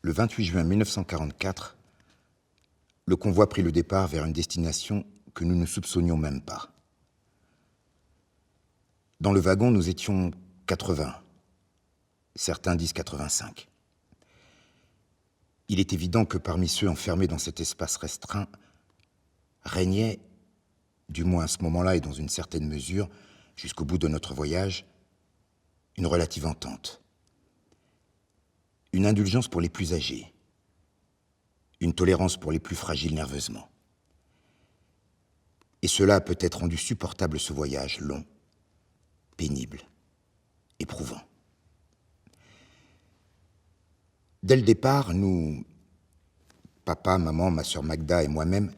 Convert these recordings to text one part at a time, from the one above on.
Le 28 juin 1944, le convoi prit le départ vers une destination que nous ne soupçonnions même pas. Dans le wagon, nous étions 80. Certains disent 85. Il est évident que parmi ceux enfermés dans cet espace restreint, régnait, du moins à ce moment-là et dans une certaine mesure, jusqu'au bout de notre voyage, une relative entente. Une indulgence pour les plus âgés, une tolérance pour les plus fragiles nerveusement. Et cela a peut-être rendu supportable ce voyage long, pénible, éprouvant. Dès le départ, nous, papa, maman, ma sœur Magda et moi-même,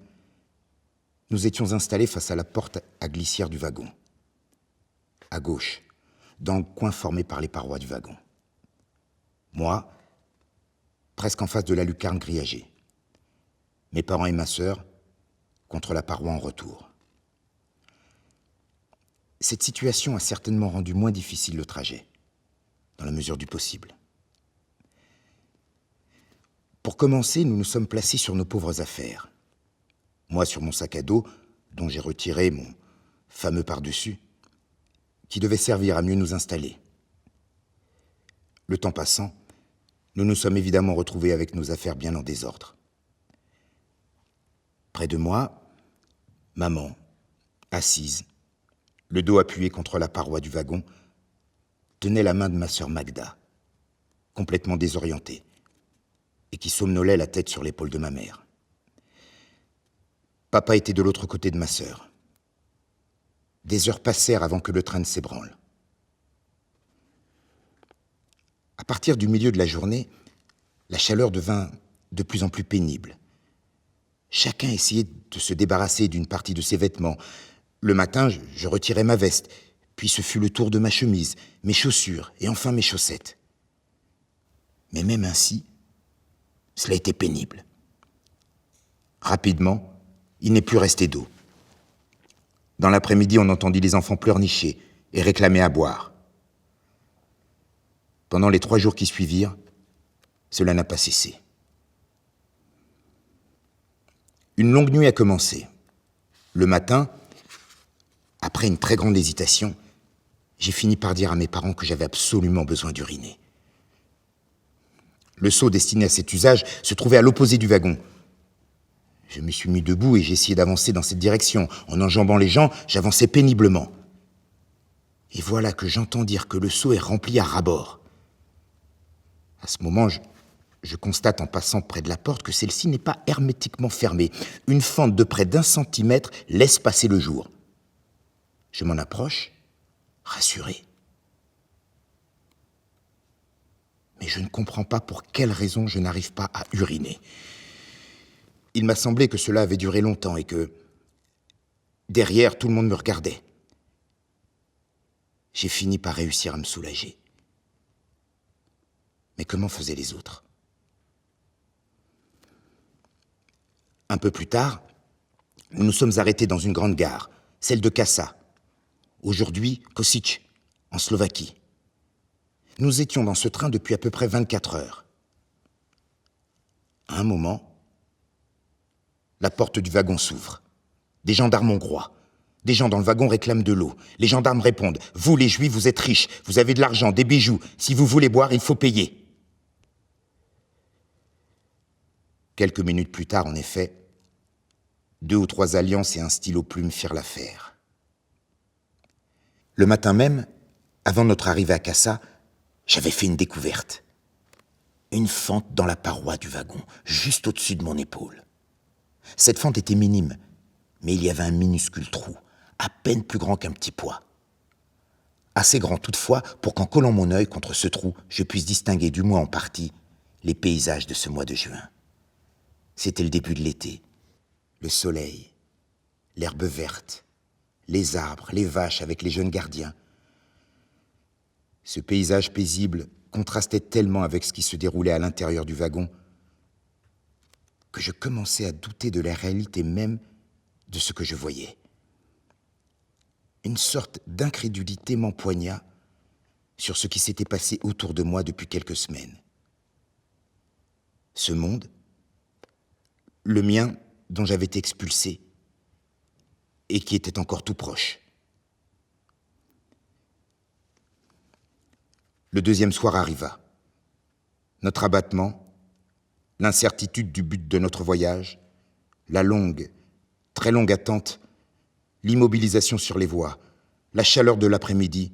nous étions installés face à la porte à glissière du wagon, à gauche, dans le coin formé par les parois du wagon. Moi, presque en face de la lucarne grillagée. Mes parents et ma sœur, contre la paroi en retour. Cette situation a certainement rendu moins difficile le trajet, dans la mesure du possible. Pour commencer, nous nous sommes placés sur nos pauvres affaires. Moi sur mon sac à dos, dont j'ai retiré mon fameux par-dessus, qui devait servir à mieux nous installer. Le temps passant, nous nous sommes évidemment retrouvés avec nos affaires bien en désordre. Près de moi, maman, assise, le dos appuyé contre la paroi du wagon, tenait la main de ma sœur Magda, complètement désorientée, et qui somnolait la tête sur l'épaule de ma mère. Papa était de l'autre côté de ma sœur. Des heures passèrent avant que le train ne s'ébranle. À partir du milieu de la journée, la chaleur devint de plus en plus pénible. Chacun essayait de se débarrasser d'une partie de ses vêtements. Le matin, je retirais ma veste, puis ce fut le tour de ma chemise, mes chaussures et enfin mes chaussettes. Mais même ainsi, cela était pénible. Rapidement, il n'est plus resté d'eau. Dans l'après-midi, on entendit les enfants pleurnicher et réclamer à boire. Pendant les 3 jours qui suivirent, cela n'a pas cessé. Une longue nuit a commencé. Le matin, après une très grande hésitation, j'ai fini par dire à mes parents que j'avais absolument besoin d'uriner. Le seau destiné à cet usage se trouvait à l'opposé du wagon. Je me suis mis debout et j'ai essayé d'avancer dans cette direction. En enjambant les gens, j'avançais péniblement. Et voilà que j'entends dire que le seau est rempli à ras-bord. À ce moment, je constate en passant près de la porte que celle-ci n'est pas hermétiquement fermée. Une fente de près d'1 centimètre laisse passer le jour. Je m'en approche, rassuré. Mais je ne comprends pas pour quelle raison je n'arrive pas à uriner. Il m'a semblé que cela avait duré longtemps et que, derrière, tout le monde me regardait. J'ai fini par réussir à me soulager. Mais comment faisaient les autres ? Un peu plus tard, nous nous sommes arrêtés dans une grande gare, celle de Kassa, aujourd'hui Kosice, en Slovaquie. Nous étions dans ce train depuis à peu près 24 heures. À un moment, la porte du wagon s'ouvre. Des gendarmes hongrois. Des gens dans le wagon réclament de l'eau. Les gendarmes répondent « Vous, les Juifs, vous êtes riches, vous avez de l'argent, des bijoux. Si vous voulez boire, il faut payer. » Quelques minutes plus tard, en effet, 2 ou 3 alliances et un stylo plume firent l'affaire. Le matin même, avant notre arrivée à Kassa, j'avais fait une découverte. Une fente dans la paroi du wagon, juste au-dessus de mon épaule. Cette fente était minime, mais il y avait un minuscule trou, à peine plus grand qu'un petit pois. Assez grand toutefois pour qu'en collant mon œil contre ce trou, je puisse distinguer du moins en partie les paysages de ce mois de juin. C'était le début de l'été. Le soleil, l'herbe verte, les arbres, les vaches avec les jeunes gardiens. Ce paysage paisible contrastait tellement avec ce qui se déroulait à l'intérieur du wagon que je commençais à douter de la réalité même de ce que je voyais. Une sorte d'incrédulité m'empoigna sur ce qui s'était passé autour de moi depuis quelques semaines. Ce monde, le mien dont j'avais été expulsé et qui était encore tout proche. Le deuxième soir arriva. Notre abattement, l'incertitude du but de notre voyage, la longue, très longue attente, l'immobilisation sur les voies, la chaleur de l'après-midi,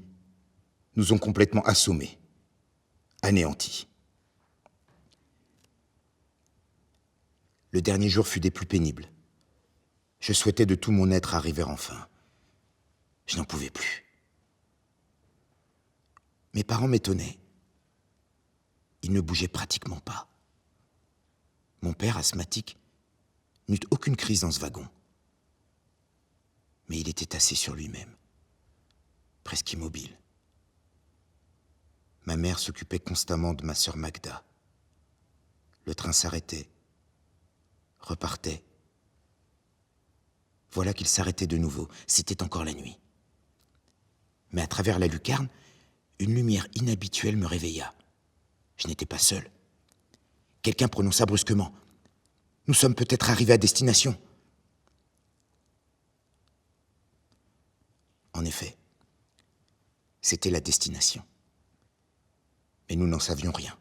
nous ont complètement assommés, anéantis. Le dernier jour fut des plus pénibles. Je souhaitais de tout mon être arriver enfin. Je n'en pouvais plus. Mes parents m'étonnaient. Ils ne bougeaient pratiquement pas. Mon père, asthmatique, n'eut aucune crise dans ce wagon. Mais il était assis sur lui-même, presque immobile. Ma mère s'occupait constamment de ma sœur Magda. Le train s'arrêtait, repartait. Voilà qu'il s'arrêtait de nouveau. C'était encore la nuit. Mais à travers la lucarne, une lumière inhabituelle me réveilla. Je n'étais pas seul. Quelqu'un prononça brusquement « Nous sommes peut-être arrivés à destination !» En effet, c'était la destination. Mais nous n'en savions rien.